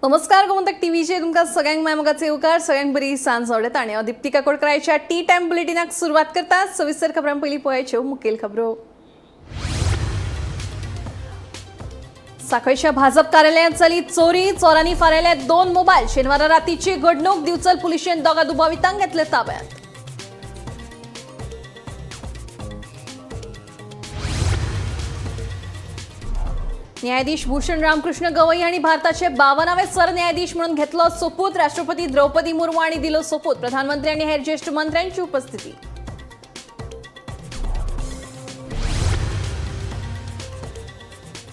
नमस्कार गोमंतक टीव्हीचे तुमका सगळ्यांक मायमोगाचे उकार सगळ्यांक बरी सांज आवडत आणि दीप्ती काकोडकरांच्या टी टाइम बुलेटिनाक सुरुवात करतात। सविस्तर खबरां पयलीं पळोवच्यो मुखेल खबरो। साखळीच्या भाजप कार्यालयात जाली चोरी, चोरांनी फारायले 2 मोबाईल। शेनवारा रातीची घडणूक, दिवचल पुलिशेन दोगा दुबावितांक घेतले ताब्यात। न्यायाधीश भूषण रामकृष्ण गवई आणि भारताचे 52वे सरन्यायाधीश म्हणून घेतलो सोपूत। राष्ट्रपती द्रौपदी मुर्मू आणि दिलो सोपूत। प्रधानमंत्री आणि हेर ज्येष्ठ मंत्र्यांची उपस्थिती।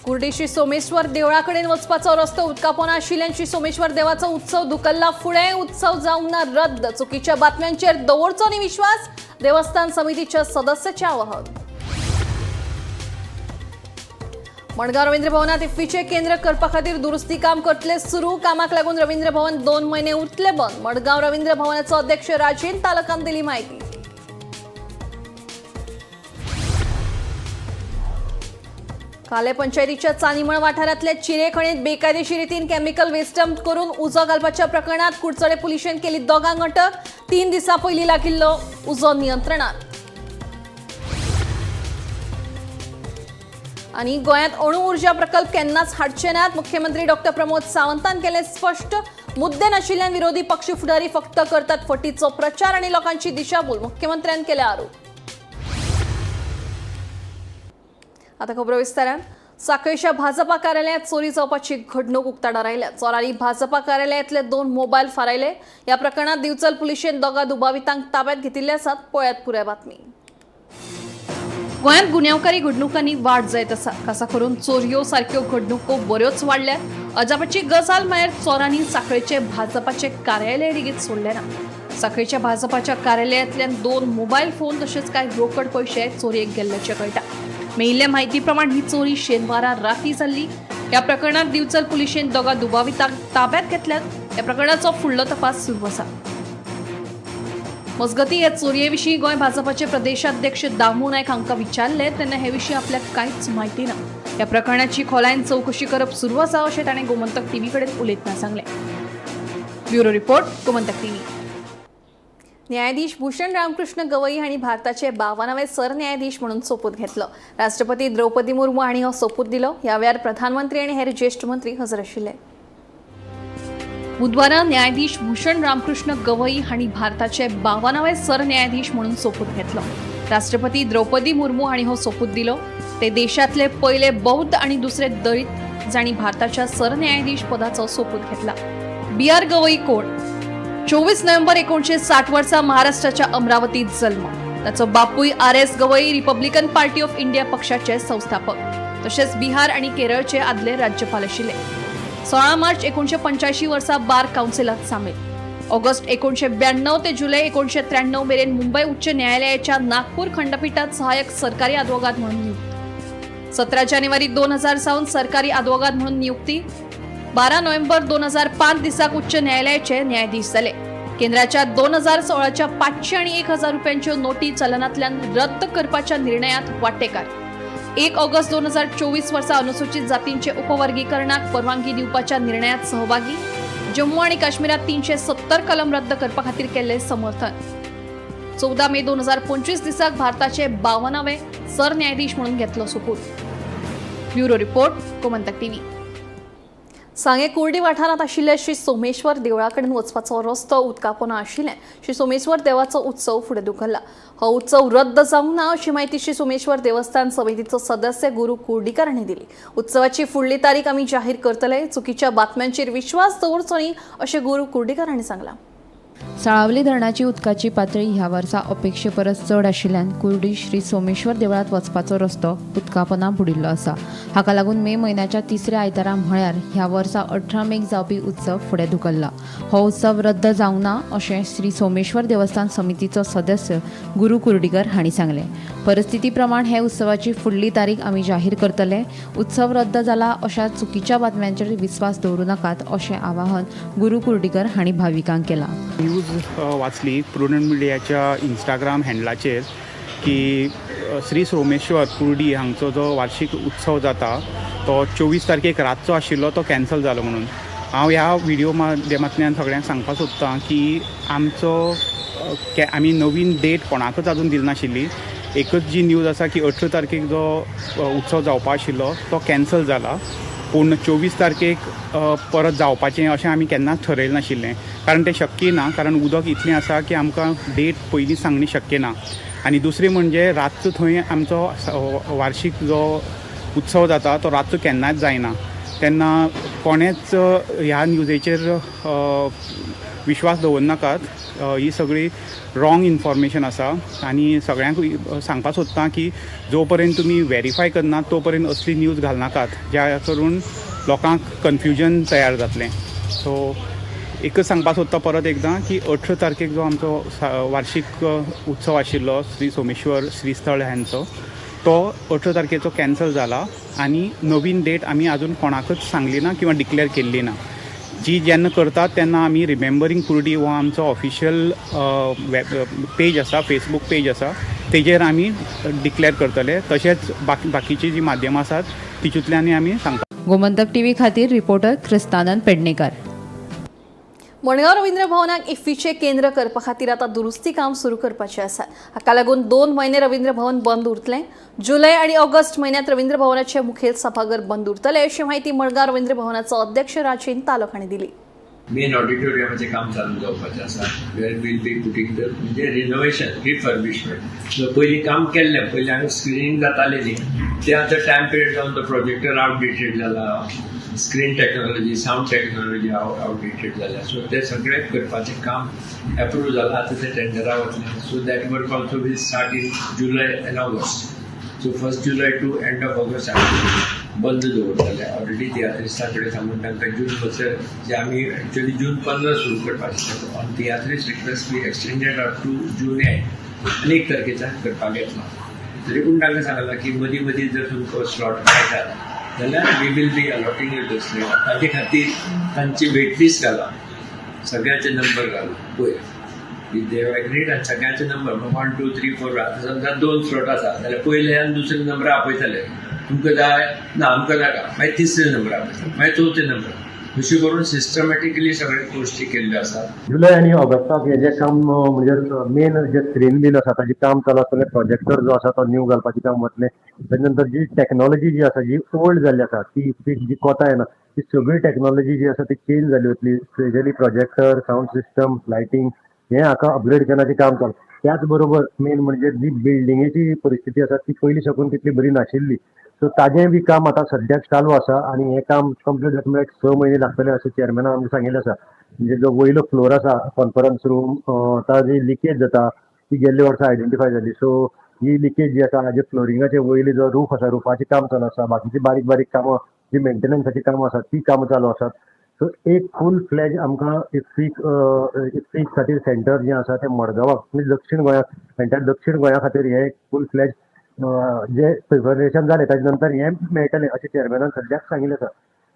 कुर्डी श्री सोमेश्वर देवळाकडेन वचपाचो रस्तो उदकापोवन आशिल्ल्यान श्री सोमेश्वर देवाचो उत्सव धुकल्ला फुडें। उत्सव जावंक ना रद्द। चुकीच्या बातम्यांचेर दवरचो न्ही विश्वास, देवस्थान समितीच्या सदस्याचे आवाहन। मडगांव रवींद्र भवनात इफ्फीचे केंद्र करपा खातीर दुरुस्ती काम करतले सुरू। कामाक लागून रवींद्र भवन 2 महिने उरतले बंद। मडगांव रवींद्र भवनाचो अध्यक्ष राजेन तालकान दिली माहिती। काले पंचायतीच्या चानीमळ वाठारांतल्या चिरे खणीत बेकायदेशीर रितीन केमिकल वेस्ट डंप करून उजो घालपाच्या प्रकरणात कुडचडे पुलिशेन केली दोगांक अटक। 3 दिसां पयलीं लागिल्लो उजो नियंत्रणात। आणि गोयात अणु ऊर्जा प्रकल्प केन्नाच हाडचे नात। मुख्यमंत्री डॉ प्रमोद सावंतान केले स्पष्ट। मुद्दे नाशिल्ल्यान विरोधी पक्ष फुडारी फक्त करतात फटीचो प्रचार आणि लोकांची दिशाभूल, मुख्यमंत्र्यान केले आरोप। आता खबरो विस्तारान। साखळीच्या भाजपा कार्यालयात चोरी जावपाची घडणूक उक्ताडार आयल्या। चोरांनी भाजपा कार्यालयातले 2 मोबाईल फारायले। या प्रकरणात दिवचल पुलिशेन दोगा दुबावितांक ताब्यात घेतिल्ले आसात। पळयात पुराय बातमी। गोंयांत गुन्यांवकारी घडणुकांनी वाड जायत आसा। खासा करून चोरयो सारक्यो घडणुको बऱ्योच वाडल्यात। अजापाची गजाल म्हळ्यार चोरांनी साखळीचे भाजपाचे कार्यालय लेगीत सोडले ना। साखळीच्या भाजपाच्या कार्यालयातल्यान 2 मोबाईल फोन तसेच काय रोकड पैसे चोरयेक गेल्ल्याचे कळटा। मेळिल्ल्या माहिती प्रमाण ही चोरी शेनवारा राती जाल्ली। या प्रकरणात दिवचल पुलिशेन दोगा दुबावितांक ताब्यात घेतल्यात। या प्रकरणाचो फुडलो तपास सुरू आसा। मजगती हे चोरयेविशीं गोंय भाजपाचे प्रदेशाध्यक्ष दामू नायक हांकां विचारले तेन्ना हे विशीं आपल्याक कांयच म्हायती ना। ह्या प्रकरणाची खोलायेन चौकशी करप सुरू आसा अशें ताणें गोमंतक टीव्ही कडेन उलयतना सांगलें। Bureau report, Gomantak TV. न्यायाधीश भूषण रामकृष्ण गवई हांणी भारताचे 52वे सरन्यायाधीश म्हणून सोपूत घेतलो। राष्ट्रपती द्रौपदी मुर्मू हांणी हो सोपूत दिलो। ह्या वेळार प्रधानमंत्री आणि हेर ज्येष्ठ मंत्री हजर आशिल्ले। बुधवारा न्यायाधीश भूषण रामकृष्ण गवई हांणी भारताचे 52वे सरन्यायाधीश म्हणून सोपूत घेतलो। राष्ट्रपती द्रौपदी मुर्मू हांणी हो सोपूत दिलो। ते देशातले पहिले बौद्ध आणि दुसरे दलित जांणी भारताच्या सरन्यायाधीश पदाचो सोपूत घेतला। BR गवई कोण? 24 नोव्हेंबर 1960 वर्सा महाराष्ट्राच्या अमरावतीत जल्म। ताचो बापूय RS Gavai Republican party of India पक्षाचे संस्थापक, तसेच बिहार आणि केरळचे आदले राज्यपाल आशिल्ले। 16 मार्च 1985 वर्सा बार काउन्सिलात सामील। ऑगस्ट 1992 ते जुलै 1993 मेरेन मुंबई उच्च न्यायालयाच्या नागपूर खंडपीठात सहाय्यक सरकारी अद्वोगात म्हणून नियुक्त। 17 जानेवारी 2000 सावन सरकारी अद्वोगात म्हणून नियुक्ती। 12 नोव्हेंबर 2005 दिसाक उच्च न्यायालयाचे न्यायाधीश झाले। केंद्राच्या 2016च्या 500 आणि 1000 रुपयांच्यो नोटी चलनातल्यान रद्द करपाच्या निर्णयात वाटेकार। 1 ऑगस्ट 2024 वर्सा अनुसूचित जातींचे उपवर्गीकरणाक परवानगी दिवपाच्या निर्णयात सहभागी। जम्मू आणि काश्मीरात 370 कलम रद्द करपा खातीर केले समर्थन। 14 मे 2025 दिसाक भारताचे 52वे सरन्यायाधीश म्हणून घेतलो सोपूत। Bureau report, Gomantak TV. सांगे कुर्डी वाठारात आशिल्ल्या श्री सोमेश्वर देवळाकडेन वचपाचो रस्तो उदकापोवन आशिल्ल्यान श्री सोमेश्वर देवाचो उत्सव फुडें धुकल्ला। हो उत्सव रद्द जावंक ना अशी माहिती श्री सोमेश्वर देवस्थान समितीचो सदस्य गुरू कुर्डीकर हांणी दिली। उत्सवाची फुडली तारीख आमी जाहीर करतले। चुकीच्या बातम्यांचेर विश्वास दवरचो न्ही अशें गुरू कुर्डीकर हांणी सांगलां। साळावली धरणाची उदकाची पातळी ह्या वर्सा अपेक्षे परस चड आशिल्ल्यान कुर्डी श्री सोमेश्वर देवळात वचपाचो रस्तो उदकापोवना बुडिल्लो आसा। हाका लागून मे म्हयन्याच्या 3ऱ्या आयतारा म्हळ्यार ह्या वर्सा 18 मेक जावपी उत्सव फुडें धुकल्ला। हो उत्सव रद्द जावंक ना अशें श्री सोमेश्वर देवस्थान समितीचो सदस्य गुरू कुर्डीकर हांणी सांगलें। परिस्थिती प्रमाण हे उत्सवाची फुडली तारीख आमी जाहीर करतले। उत्सव रद्द जाला अशा चुकीच्या बातम्यांचेर विस्वास दवरूं नाकात अशें आवाहन गुरू कुर्डीकर हांणी भाविकांक केलां। न्यूज वाचली प्रुडंट मिडियाच्या इंस्टाग्राम हँडलाचेर की श्री सोमेश्वर कुर्डी हांगचो जो वार्षिक उत्सव जाता तो 24 तारखेक रातचो आशिल्लो तो कॅन्सल जालो म्हणून हांव ह्या व्हिडिओ माध्यमांतल्यान सगळ्यांक सांगपाक सोदतां की आमी नवीन डेट कोणाकच अजून दिली नाशिल्ली. एकच जी न्यूज आसा की 18 तारखेक जो उत्सव जावपा आशिल्लो तो कॅन्सल जाला, पूण 24 तारखेक परत जावपाचें अशें आमी केन्नाच ठरयलें नाशिल्लें. कारण तें शक्य ना, कारण उदक इतलें आसा की आमकां डेट पयलीं सांगणी शक्य ना. आनी दुसरें म्हणजे रातचो थंय आमचो वार्षिक जो उत्सव जाता तो रातचो केन्नाच जायना. तेन्ना कोणेच ह्या न्यूजेचेर विश्वास दवरनाकात. ही सगळी रॉंग इन्फॉर्मेशन आसा आनी सगळ्यांक सांगपाक सोदतां की जो पर्यंत तुमी व्हेरीफाय करनात तो पर्यंत असली न्यूज घालनाकात, ज्या करून लोकांक कन्फ्युजन तयार जातलें. सो एकच सांगपाक सोदता परत एकदां की 18 तारखेक जो आमचो वार्षिक उत्सव आशिल्लो श्री सोमेश्वर श्रीस्थळ हांचो तो 18 तारखेचो कॅन्सल जाला आनी नवीन डेट आमी आजून कोणाकच सांगली ना किंवा डिक्लेअर केल्ली ना. जी जेन्ना करतात तेन्ना आमी रिमेंबरींग कुर्डी हो आमचो ऑफिशियल पेज आसा, फेसबूक पेज आसा, तेजेर आमी डिक्लेअर करतले. तशेंच बाकीची जी माध्यमां आसात तितूंतल्यान आमी सांगता. गोमंतक टीव्ही खातीर रिपोर्टर क्रिस्तानंद पेडणेकर. मडगांव रवींद्र भवनाक इफ्फीचे केंद्र करपा खातीर आतां दुरुस्ती काम सुरू करपाचें आसा. हाका लागून 2 म्हयने रवींद्र भवन बंद उरतलें. जुलय आनी ऑगस्ट म्हयन्यांत रवींद्र भवनाचे मुखेल सभाघर बंद उरतलें अशी माहिती मडगांव रवींद्र भवनाचो अध्यक्ष राजेन तालुक हांणी दिली. मेन ऑडिटोरियमाचें काम चालू जावपाचें आसा. वेर वील बी पुटींग द म्हणजे रिनोवेशन, रिफर्बिशमेंट. पयलीं काम केल्लें, पयलीं हांगा स्क्रिनींग जातालें न्ही, तें आतां टायम पिरियड जावन तो प्रोजेक्टर आउटडेटेड जाला, screen technology, sound technology outdated जाल्या. सो ते सगळें करपाचें काम एप्रूव जालां. आतां ते टेंडरा वतलें. So that work also will start in July and August. So 1 July to end of August बंद दवरतले. ऑलरेडी तियात्रिस्टां कडेन सांगून तांकां जून बसर जे आमी एक्चुअली जून 15 सुरू करपाचें on tiatrist request be extended up to June and आनी 1 तारखेच्यान करपाक येतलो. तरी पूण तांकां सांगलां की मदीं मदीं जर तुमकां स्लॉट मेळटात जाल्यार we will be allotting it दसले. ताचे खातीर तांची वेट लिस्ट घाला, सगळ्याचे नंबर घाला पयर देव एग्रीड आनी सगळ्याचे नंबर 1, 2, 3, 4. आतां समजा 2 स्लॉट आसा जाल्यार पयले आनी दुसरे नंबर आपयतले. तुमकां जाय ना आमकां नाका, मागीर तिसरे नंबर आपयतले, मागीर चवथे नंबर. अशें करून सिस्टमॅटिकली सगळे गोश्टी केल्ल्यो आसात. जुलय आनी ऑगस्टाक हेजें काम म्हणजे मेन जे स्क्रीन बील आसा ताजें काम चालू आसतलें. प्रोजेक्टर जो आसा तो न्यू घालपाचें काम वतलें. ताजे नंतर जी टेक्नॉलॉजी जी आसा जी ओल्ड जाल्ली आसा ती जी कोता येना ती सगळी टेक्नॉलॉजी जी आसा ती चेंज जाली वतली. Specially projector, sound system, lighting हें हाका अपग्रेड करपाचें काम चालू. त्याच बरोबर मेन म्हणजे जी बिल्डिंगेची परिस्थिती आसा ती पयलीं साकून तितली बरी नाशिल्ली. सो ताजें बी काम आतां सद्याक चालू आसा आनी हें काम कंप्लीट जाता म्हळ्यार 6 म्हयने लागतले अशें चेअरमॅनान आमकां सांगिल्लें आसा. म्हणजे जो वयलो फ्लोर आसा कॉन्फरन्स रूम ताजी लिकेज जाता ती गेल्ले वर्सा आयडेंटिफाय जाली. सो ही लिकेज जी आसा हाजे फ्लोरिंगाचे वयले जो रूफ आसा रुफाचें काम चालू आसा. बाकीची बारीक बारीक कामां जी मेंटेनन्साची कामां आसात ती कामां चालू आसात. सो एक फूल फ्लॅज आमकां इफ्फी खातीर सेंटर जें आसा तें मडगांवाक म्हणजे दक्षिण गोंयाक एंटायर दक्षिण गोंया खातीर हें एक फूल फ्लॅज जे प्रिपरेशन जालें ताजे नंतर हें मेळटलें अशें चेअरमॅनान सद्याक सांगिल्लें आसा.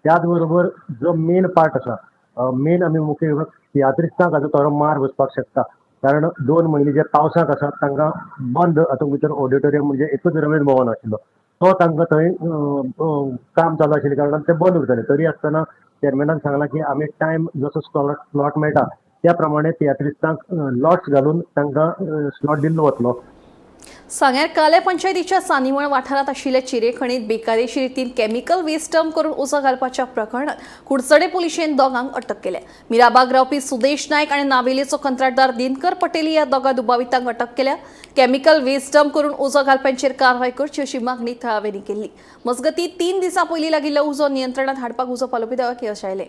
त्याच बरोबर जो मेन पार्ट आसा मेन आमी मुखेल तियात्रिस्तांक हाजो थोडो मार बसपाक शकता. कारण 2 म्हयने जे पावसाक आसात तांकां बंद हातूंत भितर ऑडिटोरियम म्हणजे एकूच रवींद्र भवन आशिल्लो तो तांकां थंय काम चालू आशिल्ल्या कारणान ते बंद उरतले. तरी आसतना चेअरमॅनान सांगलां की आमी टायम जसो स्लॉट मेळटा त्या प्रमाणे तियात्रिस्तांक लॉट्स घालून तांकां स्लॉट दिल्लो वतलो. सांग्यार काले पंचायतीच्या सानिमळ वाठारात आशिल्ल्या चिरे खणीत बेकायदेशीर रितीन केमिकल वेस्ट डंप करून उजो घालपाच्या प्रकरणात कुडचडे पुलिशेन दोगांक अटक केल्या. मिराबाग रावपी सुदेश नायक आनी नावेलीचो कंत्राटदार दिनकर पटेली ह्या दोगा दुबावितांक अटक केल्या. केमिकल वेस्ट डंप करून उजो घालप्यांचेर कारवाय करची अशी मागणी थळाव्यांनी केल्ली. मजगती 3 दिसां पयलीं लागिल्लो उजो नियंत्रणात हाडपाक उजो पालोवपी दळाक यश आयलें.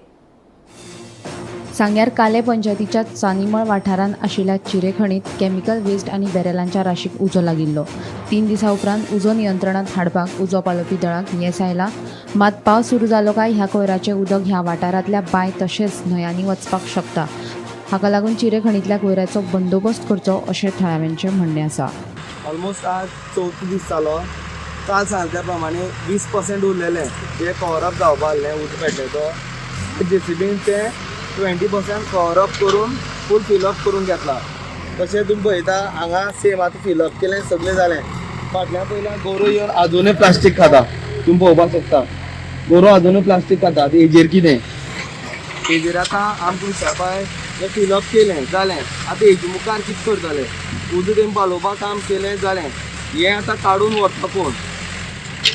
सांग्यार काले पंचायतीच्या सानिमळ वाठारांत आशिल्ल्या चिरेखणीत केमिकल वेस्ट आनी बॅरलांच्या राशीक उजो लागिल्लो. 3 दिसां उपरांत उजो नियंत्रणात हाडपाक उजो पालोवपी दळाक येस आयला. मात पावस सुरू जालो काय ह्या कोयराचें उदक ह्या वाठारांतल्या बांय तशेंच न्हंयांनी वचपाक शकता. हाका लागून चिरेखणींतल्या कोयराचो बंदोबस्त करचो अशें थळाव्यांचें म्हणणें आसा. ऑलमोस्ट आज 4थो दीस जालो. काल सांगल्या प्रमाणे 20% उरलेलें जे कवरअप जावपा आहलें उदक पेट्टेचो JCBन तें 20% कवरअप करून फूल फिलअप करून घेतला. तशें तुमी पळयता हांगा सेम आतां फिलअप केलें सगळें जालें. फाटल्यान पयल्यार गोरो येवन आजुनूय प्लास्टीक खाता. तुमी पळोवपाक शकता गोरो आजुनूय प्लास्टीक खाता. हेजेर कितें तेजेर आतां आमकां विचारपाक हें फिलअप केलें जालें आतां हेजे मुखार कितें करतले उजो तेमी पालोवपाक काम केलें जालें हें आतां काडून व्हरता कोण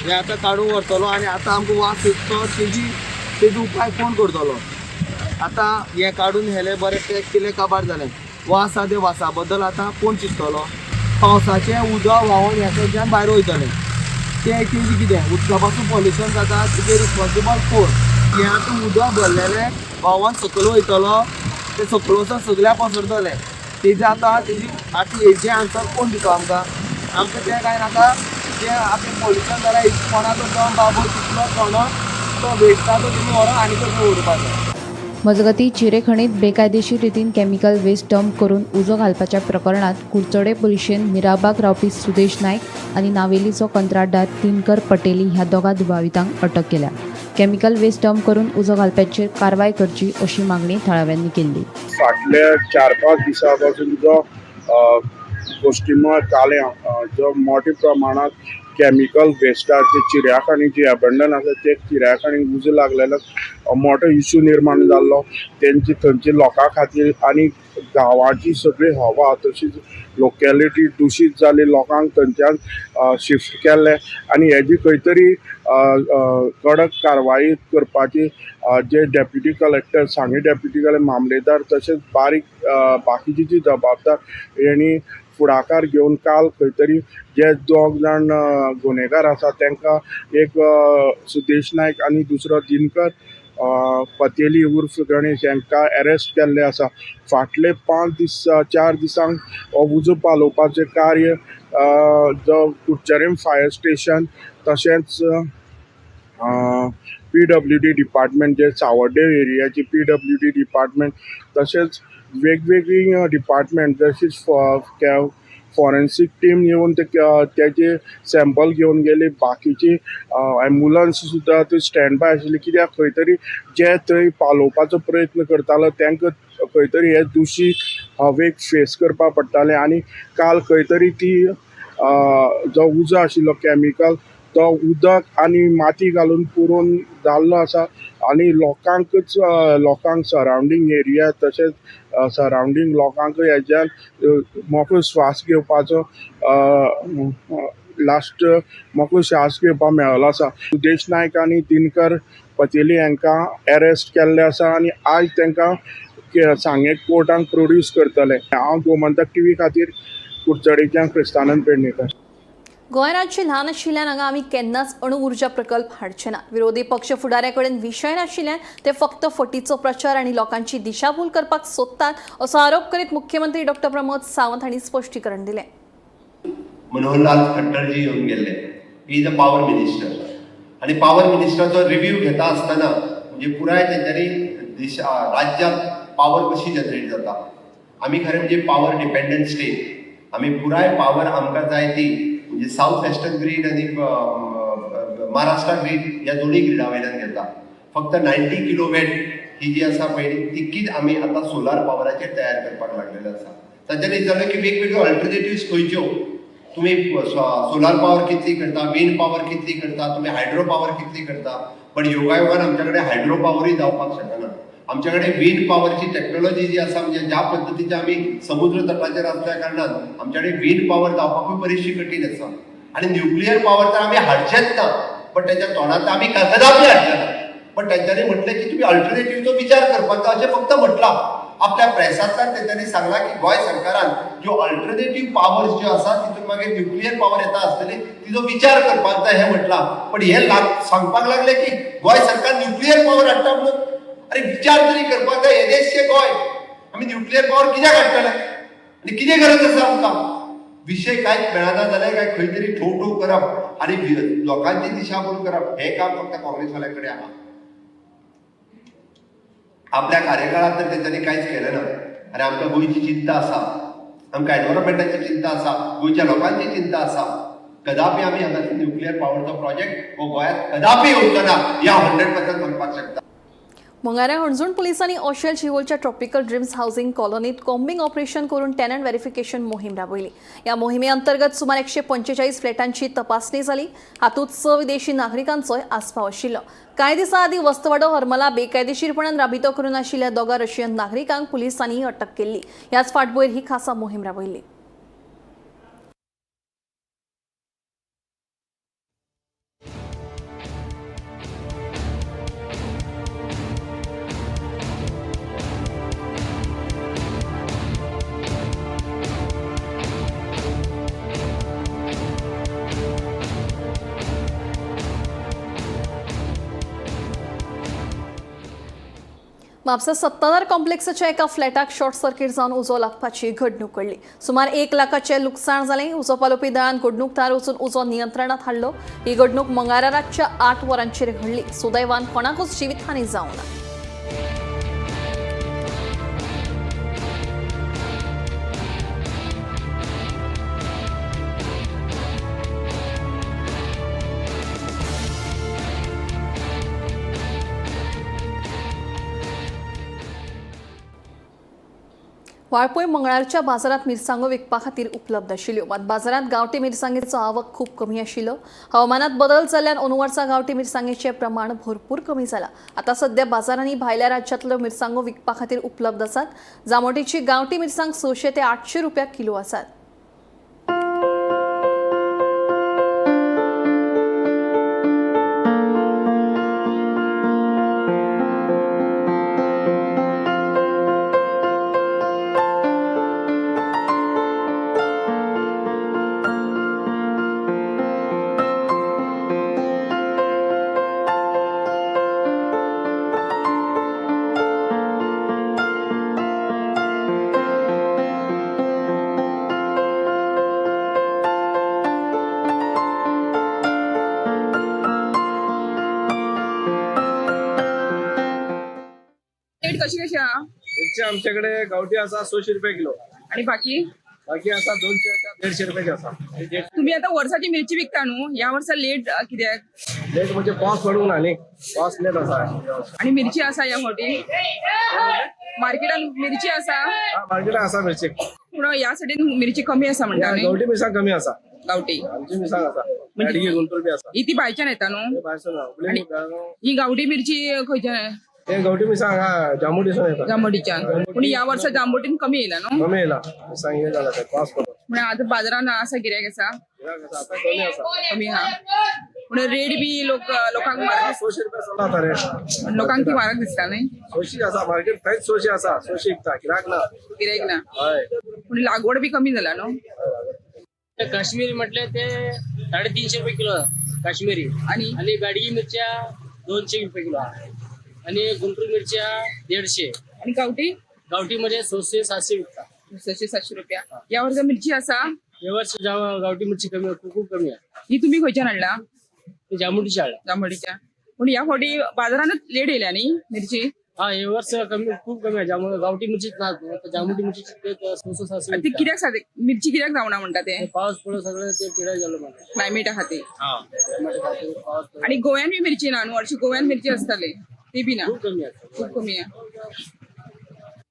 हें आतां काडून व्हरतलो आनी आतां आमकां वास येता तेजो उपाय कोण करतलो आतां हें काडून व्हेलें बरें पॅक केलें काबार जालें वास आसा ते वासा बद्दल आतां कोण चिंततलो पावसाचें उदक व्हांवून ह्या कडच्यान भायर वयतलें तेजें कितें उदका पासून पॉल्युशन जाता तेजें रिस्पॉन्सिबल कोण हें आतां उदक भरलेलें व्हांवून सकयल वयतलो तें सकयल वचून सगळ्याक पसरतलें तेजें आतां हेजें आन्सर कोण दिता आमकां तें कांय नाका जें आतां पॉल्युशन जालां हेजें कोणाचो जॉन बाबो तितलो कोणो तो वेस्ट आसा तो तुमी व्हरोन आनी कसो उरपाचो मजगतीं चिरेखणीत बेकायदेशीर रितीन केमिकल वेस्ट डंप करून उजो घालपाच्या प्रकरणात कुडचडे पुलिशेन मिराबाग रावपी सुदेश नायक आनी नावेलीचो कंत्राटदार दिनकर पटेली ह्या दोगा दुबावितांक अटक केल्या. केमिकल वेस्ट डंप करून उजो घालप्याचेर कारवाय करची अशी मागणी थळाव्यांनी केल्ली. फाटल्या 4-5 दिसां पासून जो गोश्टीमळ काल्या जो मोठ्या प्रमाणात केमिकल वेस्टाचे चिऱ्याखाणी जी अबंडन आसा ते चिऱ्याखाणीक उजो लागलेलो मोठो इश्यू निर्माण जाल्लो थंयचे लोकां खातीर आनी गांवाची सगळी हवा तशीच लोकॅलिटी दुशीत जाली लोकांक थंयच्यान शिफ्ट केल्ले आनी हेजी खंय तरी कडक कारवाई करपाची जे डेप्युटी कलेक्टर सांगे डेप्युटी कलेक्टर मामलेदार तशेंच बाकीची जी जबाबदार हेणी फुडाकार घेवन काल खंय तरी जे 2 जाण गुन्हेगार आसा तांकां एक सुदेश नायक आनी दुसरो दिनकर पतेली उर्फ गणेश हांकां अरेस्ट केल्ले आसा. फाटले 4 दिसांक हो उजो पालोवपाचें कार्य जो कुडचडें फायर स्टेशन तशेंच PWD डिपार्टमेंट जे सावड्डे एरियाची PWD डिपार्टमेंट तशेंच वेगवेगळी डिपार्टमेंट जशीच फॉरेन्सीक टीम येवन तेजे सॅम्पल घेवन गेली बाकीची एम्बुलन्स सुद्दां थंय स्टँड बाय आशिल्ली कित्याक खंय तरी जे थंय पालोवपाचो प्रयत्न करतालो तांकां खंय तरी हे दुशीत हवेक फेस करपा पडटालें आनी काल खंय तरी ती जो उजो आशिल्लो केमिकल तो उदक आनी माती घालून पुरोवन जाल्लो आसा आनी लोकांक सरावंडींग एरिया तशेंच सरावंडींग लोकांक हेज्यान मोकळो श्वास घेवपाचो मोकळो श्वास घेवपाक मेळ्ळो आसा. सुदेश नायक आनी दिनकर पतेली हांकां अरेस्ट केल्ले आसा आनी आज तांकां सांगे कोर्टांत प्रोड्यूस करतले. हांव गोमंतक TV खातीर कुडचडेंच्यान क्रिस्तानंद पेडणेकर. गोंय राज्य ल्हान आशिल्ल्यान हांगा आमी केन्नाच अणु उर्जा प्रकल्प हाडचे ना. विरोधी पक्ष फुडाऱ्या कडेन विशय नाशिल्ल्यान ते फक्त फटीचो प्रचार आनी लोकांची दिशाभूल करपाक सोदतात असो आरोप करीत मुख्यमंत्री डॉ. प्रमोद सावंत हांणी स्पश्टीकरण दिलें. मनोहरलाल खट्टरजी येवन गेल्ले. He is a power minister आनी पॉवर मिनिस्टराचो रिव्ह्यू घेता आसतना म्हणजे पुराय तेंच्यांनी राज्यांत पॉवर कशी जनरेट जाता. आमी खरें म्हणजे पॉवर डिपेंडंट स्टेट. आमी पुराय पॉवर आमकां जाय ती म्हणजे साऊथ वेस्टर्न ग्रीड आणि महाराष्ट्र ग्रीड ह्या दोन्ही ग्रिडा वयल्यान घेता. फक्त 90 किलोवॅट ही जी आसा पळय तिकीच आमी आतां सोलार पॉवराचेर तयार करपाक लागलेले आसा. तांच्यांनी जालें की वेगवेगळ्यो अल्टरनेटिव्स खंयच्यो तुमी सोलार पॉवर कितली करता विंड पॉवर कितली करता तुमी हायड्रो पॉवर कितली करता. पण योगायोगान आमच्या कडेन हायड्रो पॉवरूय जावपाक शकना. आमच्या कडेन विंड पॉवरची टेक्नॉलॉजी जी आसा म्हणजे ज्या पद्दतीचे आमी समुद्र तटाचेर आसल्या कारणान आमच्या कडेन विंड पॉवर जावपाकूय बरीचशी कठीण आसा. आनी न्यूक्लियर पॉवर तर आमी हाडचेच ना पण त्याच्या तोंडात आमी कदापि हाडचे ना. पण तांच्यांनी म्हटलें की तुमी अल्टरनेटिव्हचो विचार करपाचो अशें फक्त म्हटलां. आपल्या प्रेसांतल्यान तांच्यांनी सांगलां की गोंय सरकारान ज्यो अल्टरनेटिव्ह पॉवर्स ज्यो आसा तितून मागीर न्यूक्लियर पॉवर येता आसतली तिजो विचार करपाक जाय हें म्हटलां. पण हे सांगपाक लागले की गोंय सरकार न्यूक्लियर पॉवर हाडटा म्हणून. अरे विचार तरी करपाक जाय. हे देशचे गोंय आमी न्यूक्लियर पॉवर कित्याक हाडटले आनी कितें गरज आसा आमकां. विशय कांयच मेळना जाल्यार काय खंय तरी ठोव करप आनी लोकांची दिशाभूल करप हें काम फक्त काँग्रेसवाल्या कडेन आहा. आपल्या कार्यकाळात तर तेंच्यांनी कांयच केलें ना. आनी आमकां गोंयची चिंता आसा आमकां एनवायरमेंटाची चिंता आसा गोंयच्या लोकांची चिंता आसा. कदापि आमी हांगासर न्यूक्लियर पॉवरचो प्रोजेक्ट हो गोंयांत कदापि येवचो ना या 100% म्हणपाक शकता. मंगळारा हणजूण पोलिसांनी ओशेल शिवोलच्या ट्रॉपिकल ड्रीम्स हाऊसिंग कॉलनीत कॉम्बिंग ऑपरेशन करून टेनंट व्हेरिफिकेशन मोहीम राबवली. या मोहिमेअंतर्गत सुमार 145 फ्लॅटांची तपासणी जाली. हातूंत 6 विदेशी नागरिकांचोय आस्पाव आशिल्लो. कांय दिसां आदीं वस्तवाडो हरमला बेकायदेशीरपणान राबितो करून आशिल्ल्या दोगा रशियन नागरिकांक पुलिसांनी अटक केल्ली. ह्याच फाटभुंयेर ही खासा मोहीम राबयल्ली. म्हापसा सत्ताधार कॉम्प्लेक्साच्या एका फ्लॅटाक शॉर्ट सर्किट जावन उजो लागपाची घडणूक घडली. सुमार 1 लाखाचें लुकसाण जालें. उजो पालोवपी दळान घडणूक तार वचून उजो नियंत्रणात हाडलो. ही घडणूक मंगळारा रातच्या 8 वरांचेर घडली. सुदैवान कोणाकूच जिवीतहानी जावंक ना. वाळपय मंगळारच्या बाजारात मिरसांगो विकपा खातीर उपलब्ध आशिल्ल्यो. मात बाजारात गांवठी मिरसांगेचो आवक खूब कमी आशिल्लो. हवामानात बदल जाल्ल्यान अंदू वर्सा गांवठी मिरसांगेचें प्रमाण भरपूर कमी जाला. आतां सध्या बाजारांनी भायल्या राज्यांतल्यो मिरसांगो विकपा खातीर उपलब्ध आसात. जामोटीची गांवठी मिरसांग 600 ते 800 रुपया किलो आसात. कशी कशी हा मिरची आमच्याकडे गावठी असा 600 रुपये किलो आणि बाकी असा 200 का 150 रुपयाची असा. तुम्ही आता वर्षाची मिरची विकता न्हू, या वर्सा लेट कित्याक? लेट म्हणजे पावस पडून ना न्ही, पावस लेट असा. आणि मिरची असा या फावटी मार्केटात मिरची असा. मार्केटात असा मिरची पूण या सायडीन मिरची कमी असा म्हणटा न्ही. गावठी मिरसांग कमी असा. गावठी आमची मिरसांग असा म्हणजे गुंतूर बी असा. ही ती भायच्यान येता न्हू. आणि ही गावठी मिरची खंयच्यान? हे गावठी मिरसांग हा जांबुटीसून येता. जांबोटीच्यान. पूण या वर्सा जांबोटीन कमी येयला न्हू. कमी येला मिरसांग हे झाला पावस पडलो. म्हणजे आता बाजारान असा गिरायक असा आता कमी असा. कमी हा. म्हणजे रेट बी लोकांक म्हारग 600 रुपये चला आता रेट. लोकांक ती म्हारग दिसता न्ही. 600 असा मार्केट काहीच 600 असा. 600 विकता गिराक ना. गिरायक ना. हय पूण लागवड बी कमी जाला न्हू. काश्मीरी म्हटले ते 350 रुपये किलो काश्मीरी. आणि गाडगी मिरच्या 200 रुपये किलो आणि गुंटूर मिरच्या 150. आणि गावठी गावठी मध्ये 600-700 विकता. 600-700 रुपया. या वर्षा मिरची असा. यावर्षी गावठी मिरची कमी खूप कमी आहे. ही तुम्ही खंयच्यान हाडला? ती जांबुटीची हाड. जांभळीच्या. पण या फावटी बाजारानच लेट येयल्या न्ही मिरची. हा हे वर्ष खूप कमी आहे. त्यामुळे गावठी मिरचीच ना जांबुटी मिरची 600-700 ती कित्याक मिरची कित्याक जावना म्हणटा ते? पाऊस पडलो सगळं ते पिढ्या झालं मला. क्लायमेटा खातीर. पाऊस आणि गोव्यान बी मिरची ना न्हू. वर्षी गोव्यान मिरची असताले ते बी ना. खूप कमी आहे. खूप कमी आहे.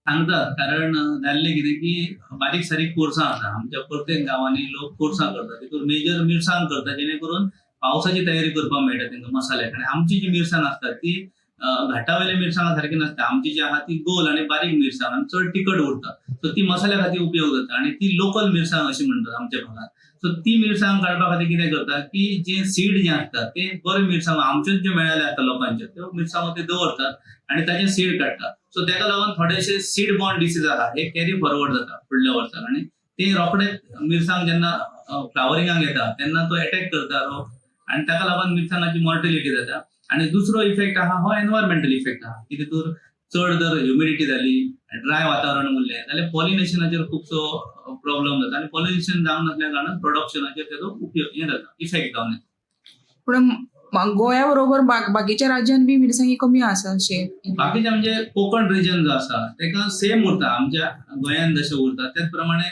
सांगतात कारण जाल्ले कितें की बारीक सारीक कोर्सां आसा. आमच्या प्रत्येक गांवांनी लोक कोर्सां करतात. तितून मेजर मिरसांग करतात जेणे करून पावसाची तयारी करपाक मेळटा तांकां मसाल्याक. आणि आमची जी मिरसांग आसता ती घाटावयल्या मिरसांगा सारखी नसता. आमची जी आहा ती गोल आणि बारीक मिरसांग आणि चड तिखट उरता. सो ती मसाल्या खातीर उपयोग जाता आणि ती लोकल मिरसांग अशी म्हणटात आमच्या भागात. सो ती मिरसांग काडपा खातीर कितें करता की जे सीड जे आसता ते बरे मिरसांग आमच्योच जे मेळ्ळेले आसता लोकांचे त्यो मिरसांगो ते दवरतात आणि ताचे सीड काडटात. सो ताका लागून थोडेशे सीड बॉर्न डिसीज आहा हे कॅरी फॉरवर्ड जाता फुडल्या वर्साक आणि ते रोखडे मिरसांग जेन्ना फ्लावरिंगाक येता तेन्ना तो अटॅक करता रोग आणि ताका लागून मिरसांगाची मॉर्टिलिटी जाता. आणि दुसरो इफेक्ट आहा हो एनवायरमेंटल इफेक्ट आहा की तितूर चड जर ह्युमिडिटी जाली ड्राय वातावरण उरलें जाल्यार पॉलिनेशनाचेर खूबसो प्रॉब्लेम जाता आणि पॉलिनेशन जावंक नासल्या कारणान प्रोडक्शनाचेर तेजो उपयोग हे जाता इफेक्ट जावन येता. पण गोंया बरोबर बाकीच्या राज्यांत बी मिरसांगी कमी आसा अशें. बाकीचे म्हणजे कोकण रिजन जो आसा तेका सेम उरता आमच्या गोंयान जशें उरता त्याच प्रमाणे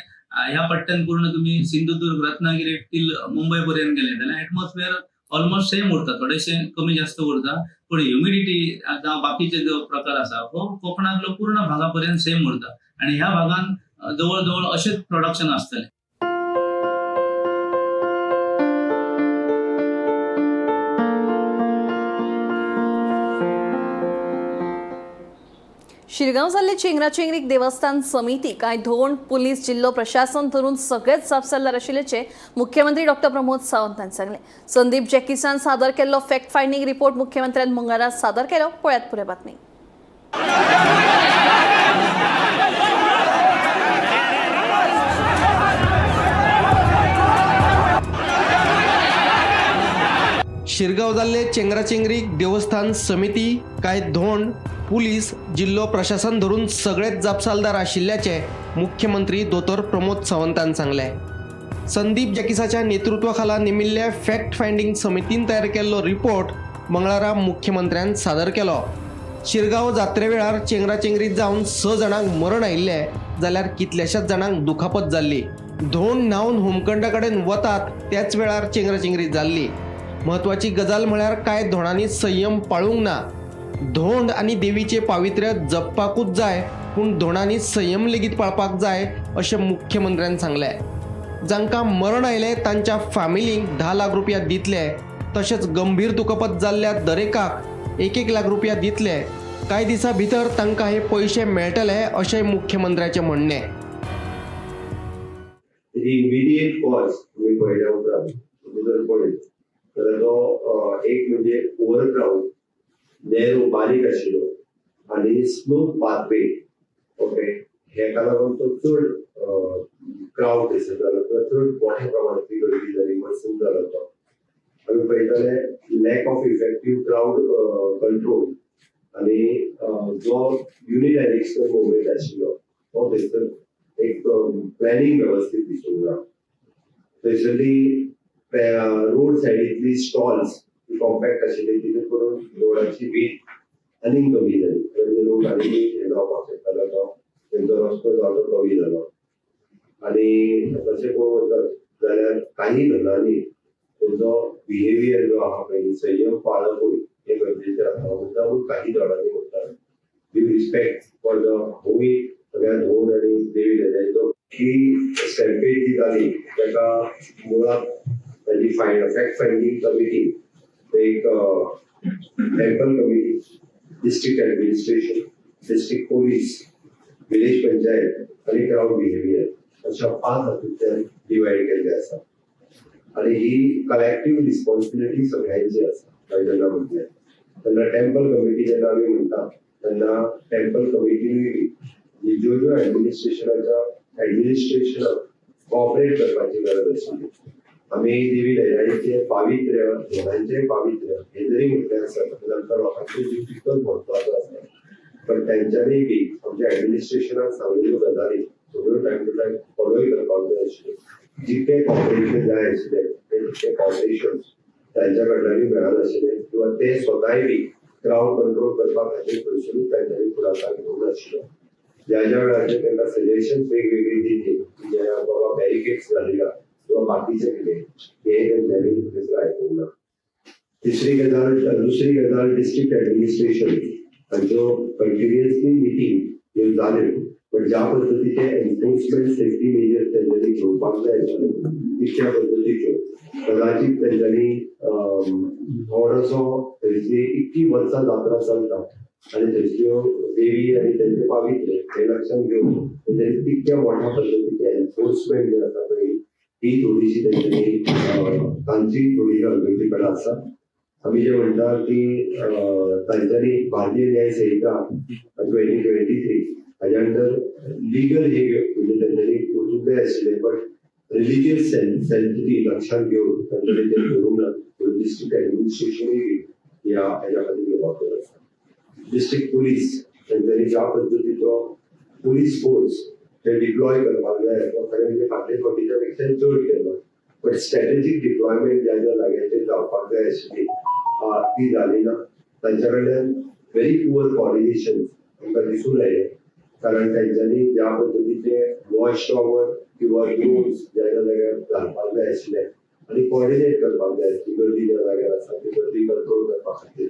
ह्या पट्ट्यान पूर्ण तुम्ही सिंधुदुर्ग रत्नागिरी टील मुंबय पर्यंत गेले जाल्यार एटमॉस्फियर ऑलमोस्ट सेम उरता. थोडेशे कमी जास्त उरता पण ह्युमिडिटी जावं बाकीचे जो प्रकार आसा हो कोकणातलो पूर्ण भागापर्यंत सेम उरता आणि ह्या भागान जवळ जवळ अशेच प्रोडक्शन आसतले. शिरगांव जाल्ले चेंगराचेंगरीक देवस्थान समिती काय धोंड पुलीस जिल्लो प्रशासन धरून सगळेच जापसालदार आशिल्ल्याचे मुख्यमंत्री डॉ प्रमोद सावंत हांणी सांगले. संदीप जॅकिसान सादर केल्लो फॅक्ट फायंडींग रिपोर्ट मुख्यमंत्र्यान मंगळारा सादर केलो. पळयात पुरे बातमी. शिरगांव जाल्ले चेंगराचेंगरीक देवस्थान समिती काय धोंड पुलीस जिल्लो प्रशासन धरून सगळेच जापसालदार आशिल्ल्याचे मुख्यमंत्री दोतोर प्रमोद सावंतान सांगले. संदीप जॅकिसाच्या नेतृत्वाखाला नेमिल्ल्या फॅक्ट फायंडींग समितीन तयार केल्लो रिपोर्ट मंगळारा मुख्यमंत्र्यान सादर केलो. शिरगांव जात्रे वेळार चेंगराचेंगरीत जावन 6 जाणांक मरण आयिल्ले जाल्यार कितल्याशाच जाणांक दुखापत जाल्ली. धोंड न्हांवन होमखंडा कडेन वतात त्याच वेळार चेंगराचेंगरी जाल्ली. महत्वाची गजाल म्हळ्यार कांय धोंडांनी संयम पाळूंक ना. धोंड आनी देवीचे पावित्र्य जपपाकूच जाय पूण धोंडांनी संयम लेगीत पाळपाक जाय अशें मुख्यमंत्र्यान सांगलें. जांकां मरण आयलें तांच्या फॅमिलींक 10 लाख रुपया दितले तशेंच गंभीर दुखापत जाल्ल्या दरेकाक 1-1 लाख रुपया दितले. कांय दिसां भितर तांकां हे पयशे मेळटले अशेंय मुख्यमंत्र्याचें म्हणणें. इमिडिएट कॉज तुम्ही पळयल्या उपरांत जर पळयत तर तो एक म्हणजे ओव्हर क्राऊड, नेरो बारीक आशिल्लो आनी स्मूथ पाथवे. ओके, हेका लागून तो चड क्राऊड दिसत जालो किंवा चड मोठ्या प्रमाणांतली गर्दी जाली मसून जालो तो. आमी पळयताले lack of effective crowd control आनी जो युनिडायरेक्शनल मुवमेंट आशिल्लो तो थंयसर एक प्लॅनिंग वेवस्थीत दिसूंक ना. स्पेशली रोड सायडींतली स्टॉल्स कॉम्पॅक्ट आशिल्ली तितून करून रोडाची वीथ आनीक कमी जाली. म्हणजे लोक आनी जावपाक शकतालो तो तेंचो रस्तो जो तो कमी जालो. आनी तशें पळोवंक वचत जाल्यार काही धर्मांनी तेंचो बिहेवियर जो आहा पळय संयम पाळपूय हे गरजेचें आसा. मुद्दामून काही धर्मांनी म्हणटात with respect for the Homi सगळ्या धोंड आनी देवी देवतांचो ही स्टॅम्पेड जी जाली ताका मुळात ताजी फॅक्ट फायंडींग कमिटी एक temple committee, district administration, district police, village panchayat आनी क्राऊड बिहेवियर अशा 5 हातूंतल्यान डिवायड केल्ले आसा. आनी ही कलेक्टीव रिस्पॉन्सिबिलिटी सगळ्यांची आसा. जेन्ना म्हटलें तेन्ना टेम्पल कमिटी जेन्ना आमी म्हणटा तेन्ना टेम्पल कमिटीनूय ज्यो ज्यो ऍडमिनिस्ट्रेशनाक कॉपरेट करपाची गरज आशिल्ली. आमी देवी देवळांचें पावित्र्य, धोंडांचें पावित्र्य हे जरी म्हटलें आसा नंतर लोकांचे जीव तितकोच म्हत्वाचो आसा. पण तेंच्यांनी बी आमच्या ऍडमिनिस्ट्रेशनाक सांगलेल्यो गजाली सगळ्यो टायम टू टायम फॉलोय करपाक जाय आशिल्ले. जितकें कॉपरेशन जाय आशिल्लें तितकें कॉपरेशन तांच्या कडल्यानूय मेळनाशिल्लें किंवा ते स्वताय बी क्राऊड कंट्रोल करपा खातीर खंयसरूच तांच्यांनी फुडाकार घेवंक नाशिल्लो. ज्या ज्या वेळाचेर तांकां सजेशन्स वेगवेगळी दिली जे बाबा बॅरिकेड्स घालिला किंवा बाकीचे कितें हे तेंच्यांनी थंयसर आयकूंक ना. दुसरी गजाल डिस्ट्रिक्ट ऍडमिनिस्ट्रेशन हांच्यो कंटिन्युअसली मिटींग ह्यो जाल्यो पण ज्या पद्दतीचे एन्फोर्समेंट सेफ्टी मेजर्स तेंच्यांनी घेवपाक जाय आशिल्ले तितक्या पद्दतीच्यो कदाचित तेंच्यांनी थोडोसो थंयसली इतकी वर्सां जात्रा चलता आनी थंयसल्यो देवी आनी तेंचे पावित्र्य हे लक्षात घेवन तेंच्यांनी तितक्या मोठ्या पद्दतीचे एन्फोर्समेंट जे आसा पळय ही थोडीशी तेंच्यांनी तांची थोडी गडबडीपण आसा. आमी जे म्हणटा की तांच्यांनी भारतीय न्याय संहिता 2023 हाज्या अंडर लिगल हे म्हणजे तेंच्यांनी वचूंक जाय आशिल्लें पण रिलिजियस सेन्सिटी लक्षात घेवन तांच्यांनी तें करूंक ना. डिस्ट्रिक्ट ऍडमिनिस्ट्रेशनूय ह्या हेच्या खातीर जबाबदार आसा. डिस्ट्रिक्ट पुलीस तेंच्यांनी ज्या पद्दतीचो पुलीस फोर्स ते डिप्लॉय करपाक जाय तो खरें म्हणजे फाटले फावटीच्या पेक्षा चड केलो. पण स्ट्रॅटेजीक डिप्लॉयमेंट ज्या ज्या जाग्याचेर जावपाक जाय आशिल्ली ती जाली ना. तांच्या कडल्यान व्हेरी पुअर कॉर्डिनेशन आमकां दिसून लायलें. कारण तेंच्यांनी ज्या पद्दतीचे वॉच टॉवर किंवा ड्रोन्स ज्या ज्या जाग्यार घालपाक जाय आशिल्ले आनी कॉर्डिनेट करपाक जाय आशिल्ली गर्दी ज्या जाग्यार आसा ती गर्दी कंट्रोल करपा खातीर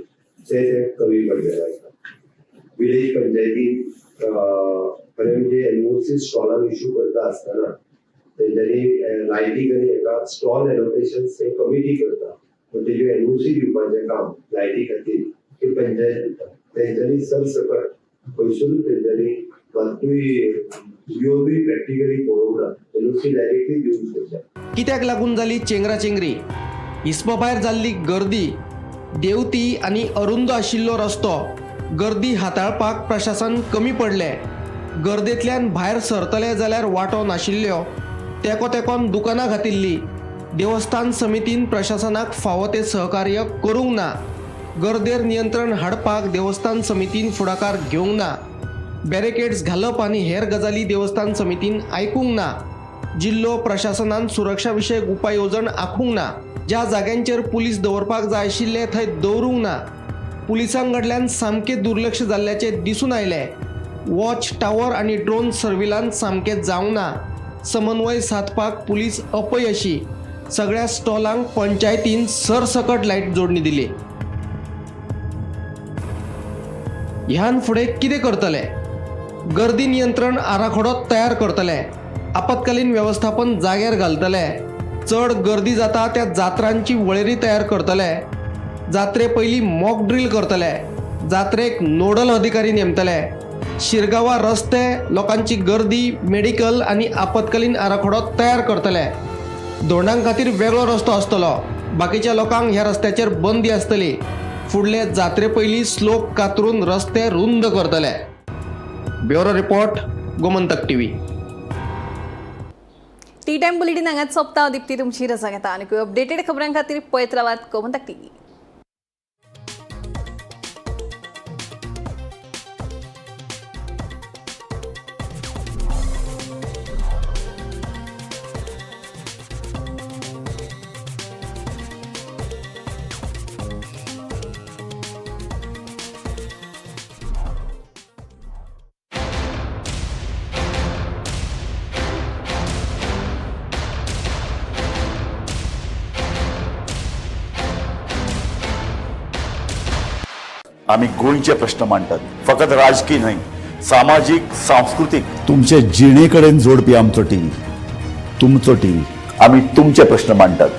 ते कमी पडलेले आसा. विलेज पंचायतीन खरें म्हणजे एनओसी स्टॉलार इश्यू करता आसतना तेंच्यांनी लायटीक आनी एका स्टॉल एलोकेशन कमिटी करता, पण तेजे एनओसी दिवपाचें काम लायटी खातीर ती पंचायत दिता. तेंच्यांनी सरसकट पयसूच तेंच्यांनी मात्तूय येवनूय प्रॅक्टिकली पळोवंक ना. एनओसी डायरेक्टली दिवंक सोदता. कित्याक लागून जाली चेंगराचेंगरी? हिस्पा भायर जाल्ली गर्दी, देंवती आनी अरुंद आशिल्लो रस्तो, गर्दी हाताळपाक प्रशासन कमी पडलें. गर्देंतल्यान भायर सरतले जाल्यार वाटो नाशिल्ल्यो, तेकोन दुकानां घातिल्लीं. देवस्थान समितीन प्रशासनाक फावो ते सहकार्य करूंक ना. गर्देर नियंत्रण हाडपाक देवस्थान समितीन फुडाकार घेवंक ना. बॅरिकेड्स घालप आनी हेर गजाली देवस्थान समितीन आयकूंक ना. जिल्लो प्रशासनान सुरक्षा विशयक उपाय येवजण आखूंक ना. ज्या जाग्यांचेर पुलीस दवरपाक जाय आशिल्ले थंय दवरूंक ना. पुलिसां कडल्यान सामकें दुर्लक्ष जाल्ल्याचें दिसून आयलें. वॉच टावर आनी ड्रोन सर्विलान्स सामकें जावंक ना. समन्वय साधपाक पुलीस अपयशी. सगळ्या स्टॉलांक पंचायतीन सरसकट लायट जोडणी दिली. ह्यान फुडें कितें करतले? गर्दी नियंत्रण आराखडो तयार करतले. आपत्कालीन व्यवस्थापन जाग्यार घालतले. चड गर्दी जाता त्या जात्रांची वळेरी तयार करतले. जात्रे पयलीं मॉक ड्रील करतले. जात्रेक नोडल अधिकारी नेमतले. शिरगांवा रस्ते, लोकांची गर्दी, मेडिकल आनी आपत्कालीन आराखडो तयार करतले. धोंडां खातीर वेगळो रस्तो आसतलो. बाकीच्या लोकांक ह्या रस्त्याचेर बंदी आसतली. फुडले जात्रे पयलीं स्लोप कातरून रस्ते रुंद करतले. Bureau report, Gomantak TV. T time bulletin हांगाच सोंपता. दिप्ती तुमची रजा घेता आनी अपडेटेड खबरां खातीर पळयत रावात गोमंतक टीव्ही. आम्ही गोंयचे प्रश्न मांडटात, फकत राजकीय न्हय, सामाजीक सांस्कृतिक. तुमचे जिणे कडेन जोडपी आमचो टीव्ही, तुमचो टीव्ही. आम्ही तुमचे प्रश्न मांडटात.